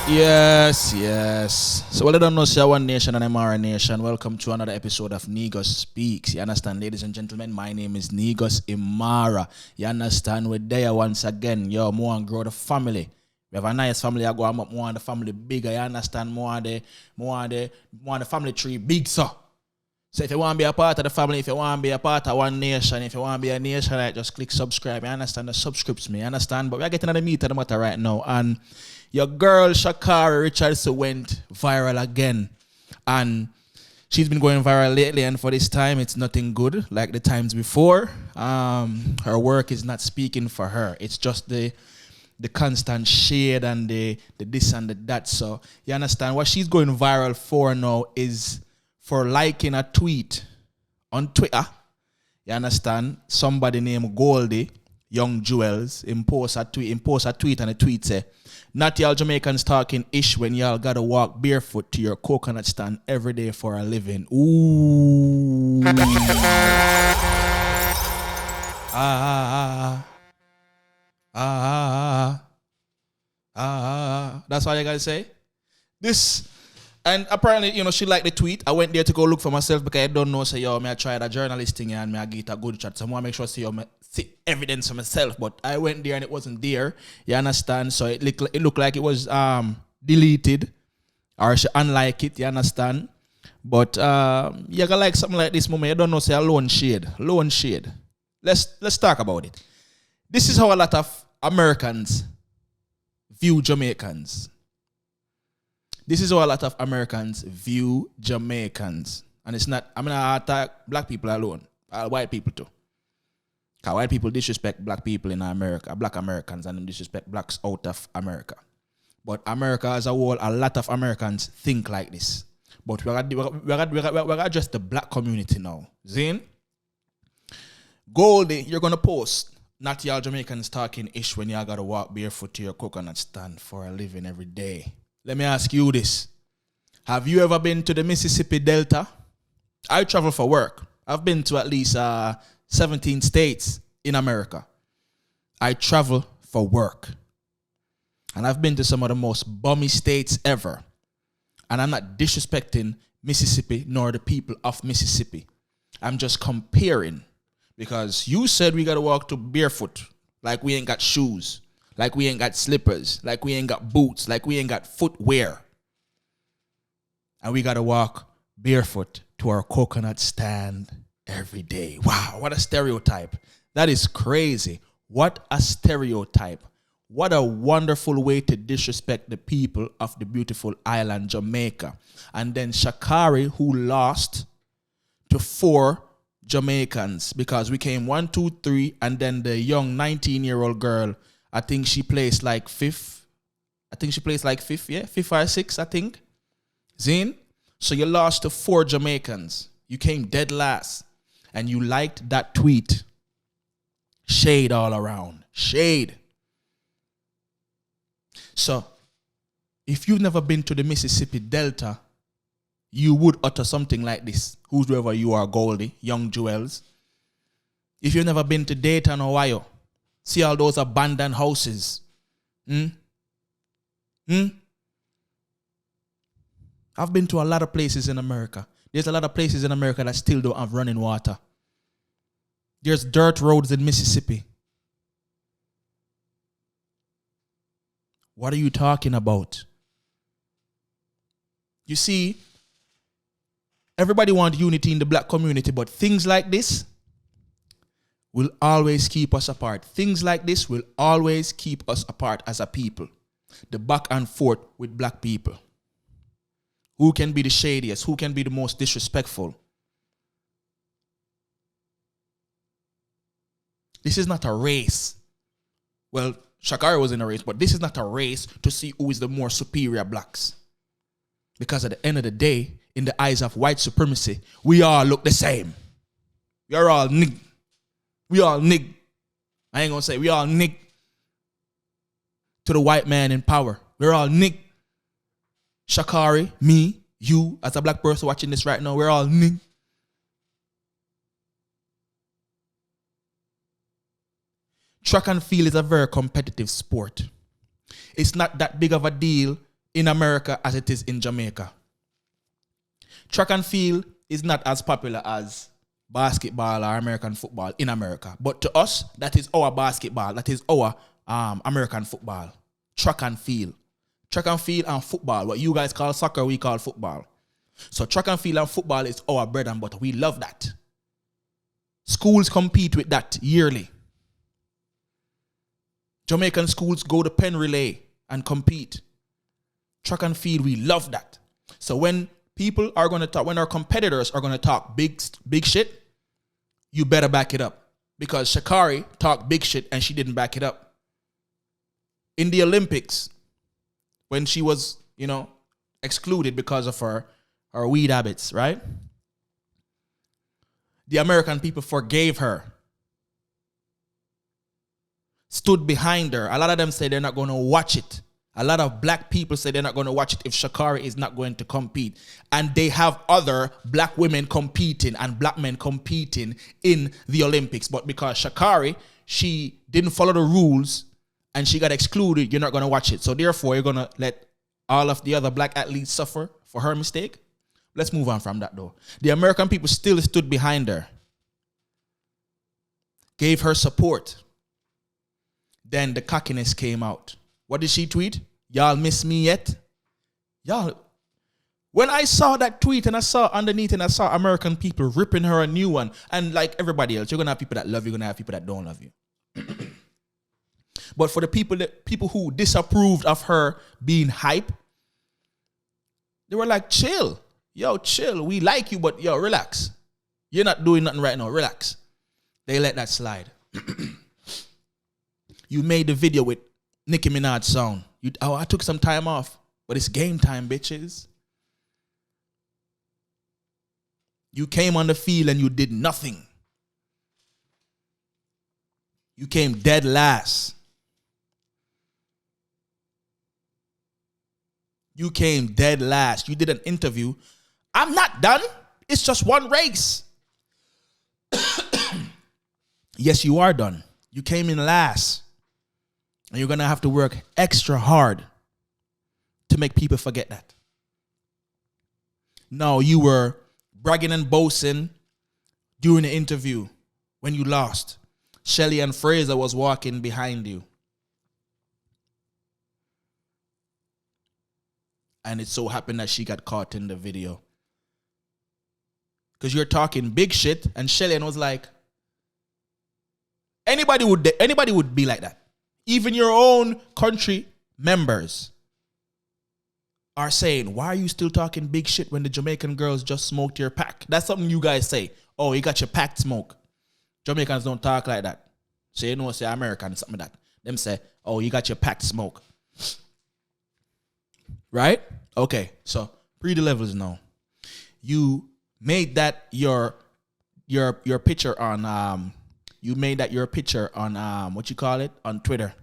Yes, yes. So, well, I don't know, say One Nation and Imara Nation. Welcome to another episode of Negus Speaks. You understand, ladies and gentlemen? My name is Negus Imara. You understand? We're there once again. Yo, more and grow the family. We have a nice family. I go up more and the family bigger. You understand? More and the family tree big, so. So if you want to be a part of the family, if you want to be a part of One Nation, if you want to be a nation, like, just click subscribe. You understand? The subscripts me, you understand? But we're getting at the meat of the matter right now. And your girl Sha'carri Richardson went viral again. And she's been going viral lately, and for this time, it's nothing good like the times before. Her work is not speaking for her. It's just the constant shade and the this and the that. So you understand? What she's going viral for now is for liking a tweet on Twitter. You understand? Somebody named Goldie, Young Jewels, post a tweet and a tweet say, "Not y'all Jamaicans talking ish when y'all gotta walk barefoot to your coconut stand every day for a living." Ooh. That's all you gotta say? This. And apparently, she liked the tweet. I went there to go look for myself because I don't know. So, I tried a journalist thing and I get a good chat. So, I want to make sure see evidence for myself. But I went there and it wasn't there. You understand? So, it looked like it was deleted or she unlike it. You understand? But you gotta like something like this moment. You don't know, say a lone shade. Lone shade. Let's talk about it. This is how a lot of Americans view Jamaicans. This is how a lot of Americans view Jamaicans. And it's not, I'm not attack black people alone, white people too. Because white people disrespect black people in America, black Americans, and them disrespect blacks out of America. But America as a whole, a lot of Americans think like this. But we're going to address the black community now. Zane? Goldie, you're going to post, "Not y'all Jamaicans talking ish when y'all got to walk barefoot to your coconut stand for a living every day." Let me ask you this. Have you ever been to the Mississippi Delta? I travel for work. I've been to at least 17 states in America. I travel for work. And I've been to some of the most bummy states ever. And I'm not disrespecting Mississippi nor the people of Mississippi. I'm just comparing. Because you said we got to walk to barefoot like we ain't got shoes. Like we ain't got slippers, like we ain't got boots, like we ain't got footwear. And we got to walk barefoot to our coconut stand every day. Wow, what a stereotype. That is crazy. What a stereotype. What a wonderful way to disrespect the people of the beautiful island Jamaica. And then Sha'carri, who lost to 4 Jamaicans because we came 1, 2, 3, and then the young 19-year-old girl, I think she placed like 5th. Yeah, 5th or 6th, I think. Zane? So you lost to 4 Jamaicans. You came dead last. And you liked that tweet. Shade all around. Shade. So, if you've never been to the Mississippi Delta, you would utter something like this. Whoever you are, Goldie, Young Jewels. If you've never been to Dayton, Ohio, see all those abandoned houses. I've been to a lot of places in America. There's a lot of places in America that still don't have running water. There's dirt roads in Mississippi. What are you talking about? You see, everybody wants unity in the black community, but things like this will always keep us apart. Things like this will always keep us apart as a people. The back and forth with black people. Who can be the shadiest? Who can be the most disrespectful? This is not a race. Well, Sha'carri was in a race, but this is not a race to see who is the more superior blacks. Because at the end of the day, in the eyes of white supremacy, we all look the same. We are all nig. We all nig. I ain't gonna say we all nig to the white man in power. We're all nig. Sha'carri, me, you, as a black person watching this right now, we're all nig. Track and field is a very competitive sport. It's not that big of a deal in America as it is in Jamaica. Track and field is not as popular as basketball or American football in America. But to us, that is our basketball. That is our American football. Track and field. Track and field and football. What you guys call soccer, we call football. So track and field and football is our bread and butter. We love that. Schools compete with that yearly. Jamaican schools go to pen relay and compete. Track and field, we love that. So when people are going to talk, when our competitors are going to talk big shit, you better back it up. Because Sha'carri talked big shit and she didn't back it up. In the Olympics, when she was, excluded because of her weed habits, right? The American people forgave her. Stood behind her. A lot of them say they're not going to watch it. A lot of black people say they're not going to watch it if Sha'carri is not going to compete. And they have other black women competing and black men competing in the Olympics. But because Sha'carri, she didn't follow the rules and she got excluded, you're not going to watch it. So therefore, you're going to let all of the other black athletes suffer for her mistake. Let's move on from that though. The American people still stood behind her. Gave her support. Then the cockiness came out. What did she tweet? Y'all miss me yet? Y'all. When I saw that tweet and I saw underneath and I saw American people ripping her a new one, and like everybody else, you're going to have people that love you, you're going to have people that don't love you. But for the people who disapproved of her being hype, they were like, chill. Yo, chill. We like you, but yo, relax. You're not doing nothing right now. Relax. They let that slide. You made the video with Negusimara sound. I took some time off, but it's game time, bitches. You came on the field and you did nothing. You came dead last. You came dead last. You did an interview. I'm not done. It's just one race. Yes, you are done. You came in last. And you're going to have to work extra hard to make people forget that. No, you were bragging and boasting during the interview when you lost. Shelly and Fraser was walking behind you. And it so happened that she got caught in the video. Because you're talking big shit, and Shelly was like, anybody would be like that. Even your own country members are saying, why are you still talking big shit when the Jamaican girls just smoked your pack? That's something you guys say. Oh, you got your packed smoke. Jamaicans don't talk like that. So you know, say American, something like that. Them say, oh, you got your packed smoke. Right? Okay, so pre the levels now. You made that your picture on what you call it? On Twitter.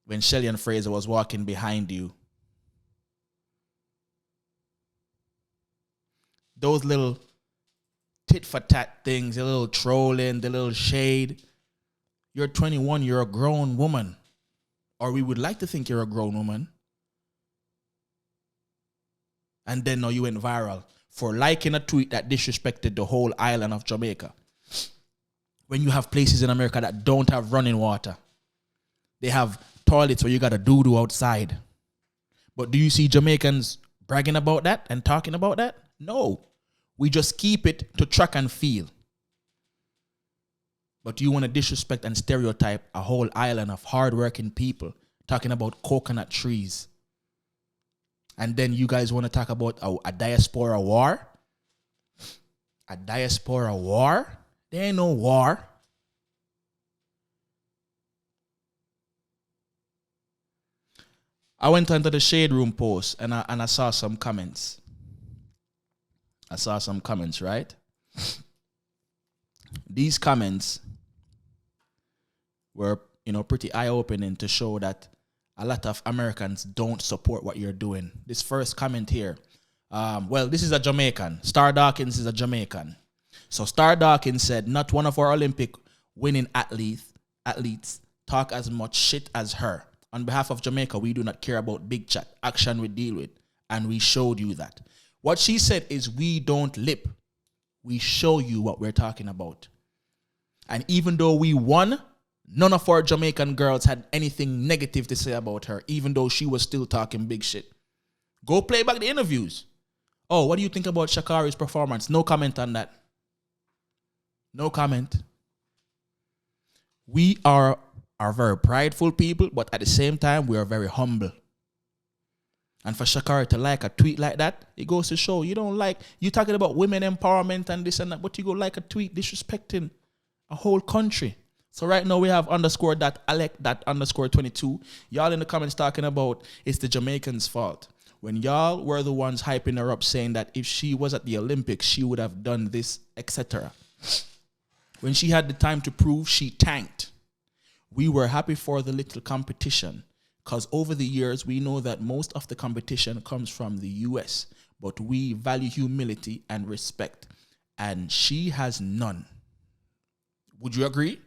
When Shelly and Fraser was walking behind you. Those little tit for tat things, the little trolling, the little shade. You're 21, you're a grown woman. Or we would like to think you're a grown woman. And then now you went viral for liking a tweet that disrespected the whole island of Jamaica. When you have places in America that don't have running water. They have toilets where you got to doo-doo outside. But do you see Jamaicans bragging about that and talking about that? No. We just keep it to track and field. But you want to disrespect and stereotype a whole island of hardworking people talking about coconut trees. And then you guys want to talk about a diaspora war? A diaspora war? There ain't no war. I went onto the Shade Room post and I saw some comments. I saw some comments, right? These comments were, pretty eye-opening to show that a lot of Americans don't support what you're doing. This first comment here. This is a Jamaican. Star Dawkins is a Jamaican. So Star Dawkins said, not one of our Olympic winning athletes talk as much shit as her On behalf of Jamaica, we do not care about big chat. Action we deal with. And we showed you that. What she said is we don't lip. We show you what we're talking about. And even though we won, none of our Jamaican girls had anything negative to say about her, even though she was still talking big shit. Go play back the interviews. Oh, what do you think about Sha'carri's performance? No comment on that. No comment. We are very prideful people, but at the same time, we are very humble. And for Sha'carri to like a tweet like that, it goes to show you talking about women empowerment and this and that, but you go like a tweet disrespecting a whole country. So right now we have _Alec_22. Y'all in the comments talking about it's the Jamaicans' fault. When y'all were the ones hyping her up saying that if she was at the Olympics, she would have done this, etc. When she had the time to prove, she tanked. We were happy for the little competition. Because over the years, we know that most of the competition comes from the US. But we value humility and respect. And she has none. Would you agree?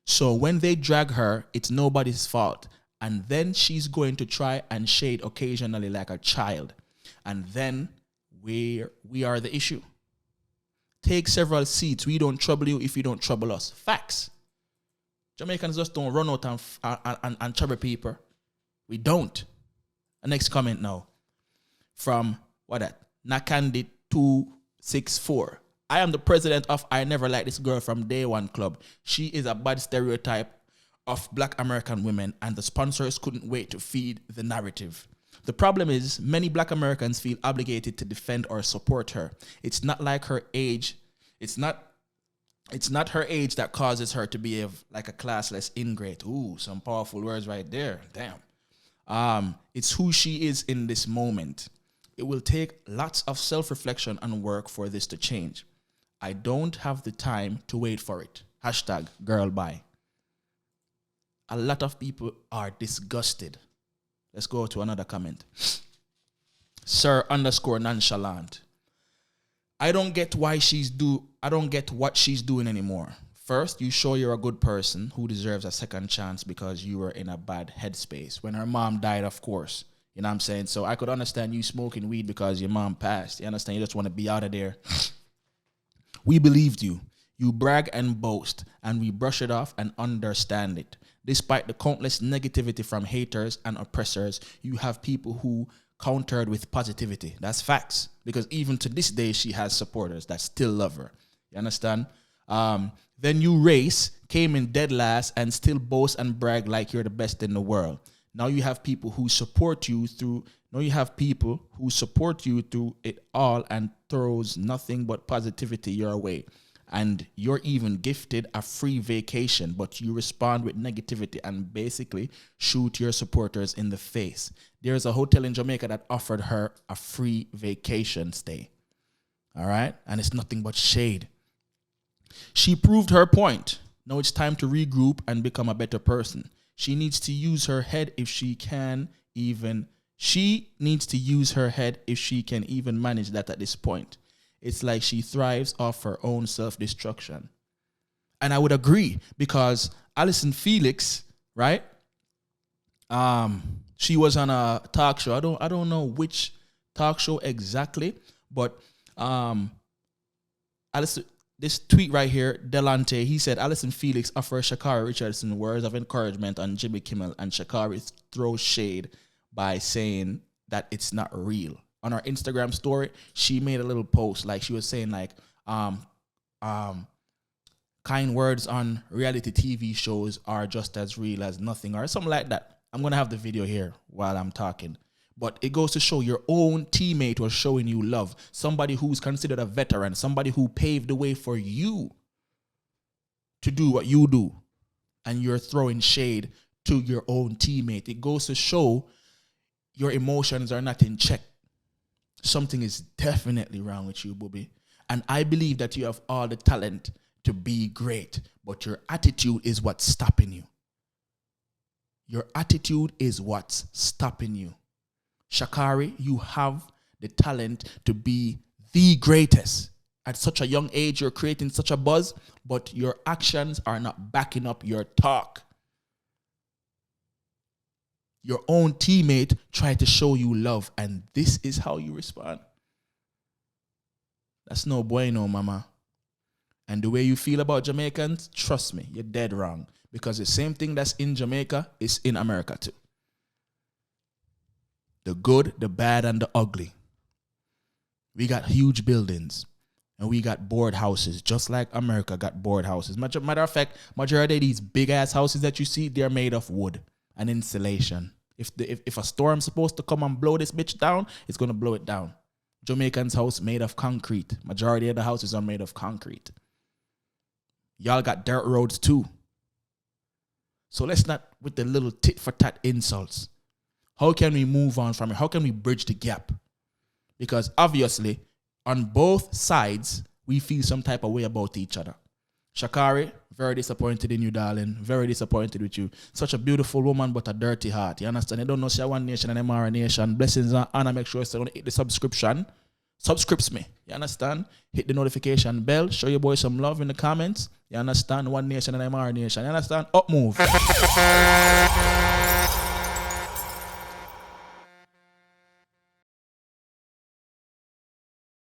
So when they drag her, it's nobody's fault. And then she's going to try and shade occasionally like a child. And then we are the issue. Take several seats. We don't trouble you if you don't trouble us. Facts. Jamaicans just don't run out and trouble people. We don't. The next comment now. From, Nakandi264. I am the president of I Never Liked This Girl from Day One Club. She is a bad stereotype of black American women, and the sponsors couldn't wait to feed the narrative. The problem is, many black Americans feel obligated to defend or support her. It's not like her age. It's not her age that causes her to be like a classless ingrate. Ooh, some powerful words right there. Damn. It's who she is in this moment. It will take lots of self-reflection and work for this to change. I don't have the time to wait for it. #girlbye. A lot of people are disgusted. Let's go to another comment. Sir_nonchalant. I don't get what she's doing anymore. First, you show you're a good person who deserves a second chance because you were in a bad headspace. When her mom died, of course. You know what I'm saying? So I could understand you smoking weed because your mom passed. You understand? You just want to be out of there. We believed you. You brag and boast, and we brush it off and understand it. Despite the countless negativity from haters and oppressors, you have people who countered with positivity. That's facts. Because even to this day, she has supporters that still love her. You understand? Then you race, came in dead last, and still boast and brag like you're the best in the world. Now you have people who support you through it all and throws nothing but positivity your way. And you're even gifted a free vacation, but you respond with negativity and basically shoot your supporters in the face. There's a hotel in Jamaica that offered her a free vacation stay. All right? And it's nothing but shade. She proved her point. Now it's time to regroup and become a better person. She needs to use her head if she can even manage that at this point. It's like she thrives off her own self-destruction. And I would agree because Allyson Felix, right? She was on a talk show. I don't know which talk show exactly, but this tweet right here, Delante, he said, Allyson Felix offers Sha'carri Richardson words of encouragement on Jimmy Kimmel, and Sha'carri throws shade by saying that it's not real. On her Instagram story, she made a little post, like she was saying, like, kind words on reality TV shows are just as real as nothing, or something like that. I'm going to have the video here while I'm talking. But it goes to show your own teammate was showing you love. Somebody who's considered a veteran. Somebody who paved the way for you to do what you do. And you're throwing shade to your own teammate. It goes to show your emotions are not in check. Something is definitely wrong with you, Bobby. And I believe that you have all the talent to be great. But your attitude is what's stopping you. Your attitude is what's stopping you. Sha'carri, you have the talent to be the greatest. At such a young age, you're creating such a buzz, but your actions are not backing up your talk. your own teammate try to show you love, and this is how you respond. That's no bueno, mama. And the way you feel about Jamaicans, trust me, you're dead wrong. Because the same thing that's in Jamaica is in America too. The good, the bad, and the ugly. We got huge buildings. And we got board houses, just like America got board houses. Matter of fact, majority of these big-ass houses that you see, they're made of wood and insulation. If a storm's supposed to come and blow this bitch down, it's going to blow it down. Jamaican's house made of concrete. Majority of the houses are made of concrete. Y'all got dirt roads too. So let's not with the little tit-for-tat insults. How can we move on from it? How can we bridge the gap? Because obviously, on both sides, we feel some type of way about each other. Sha'carri, very disappointed in you, darling. Very disappointed with you. Such a beautiful woman, but a dirty heart. You understand? You don't know she one nation and Imara nation. Blessings and honor. Make sure you're going to hit the subscription. Subscripts me. You understand? Hit the notification bell. Show your boy some love in the comments. You understand? One nation and Imara nation. You understand? Up move.